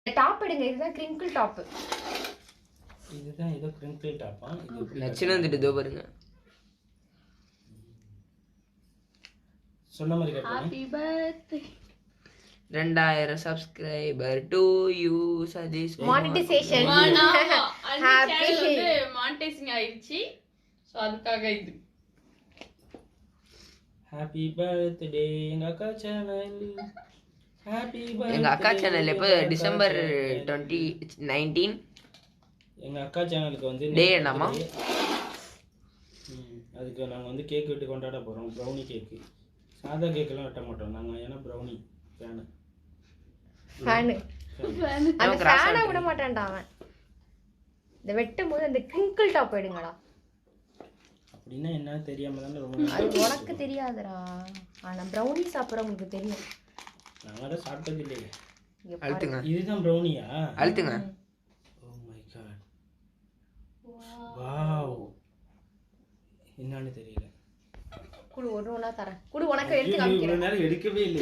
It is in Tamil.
டாப் எடுங்க. இதுதான் கிரிங்கிள் டாப். இதுதான் ஏதோ கிரிங்கிள் டாப்பா? இது எப்படி நச்சுன்னு வந்துட்டு இதோ பாருங்க. சொன்ன மாதிரி கேட்டேன். Happy birthday 2000 subscriber to you Sathish. Monetization. Happy monetizing ஆயிடுச்சு. சோ அதுக்காக இது. ஹாப்பி பர்த்டே எங்க அக்கா சேனல். ஹாப்பி பர்த்டே எங்க அக்கா சேனல் எப்போ டிசம்பர் 2019 எங்க அக்கா சேனலுக்கு வந்து டே என்னம்மா? அதுக்கு நாங்க வந்து கேக் வெட்டி கொண்டாட போறோம். Brownie cake. சாதா கேக்கெல்லாம் வெட்ட மாட்டோம் நாங்க. ஏன்னா ப்ரௌனி ஃபேன். அந்த ஃபேனை விட மாட்டான்டா அவன். இந்த வெட்டும் போது அந்த கிரிங்கிள் டாப் எடுங்கடா. அப்படின்னா என்ன தெரியாம தானே ரொம்ப அது உனக்கு தெரியாதுடா. ஆனா ப்ரௌனி சாப்பிட்றவங்களுக்கு தெரியும். நாங்க சாப்பிட்டது இல்லையே. அழுத்துங்க. இதுதான் ப்ரௌனியா? அழுத்துங்க. Oh my God. வாவ். என்னன்னு தெரியல. குடு ஒண்ணா தரேன். குடு உனக்கு எடுத்து இவ்வளவு காமிக்கிறேன். நேரம் எடுக்கவே இல்லை.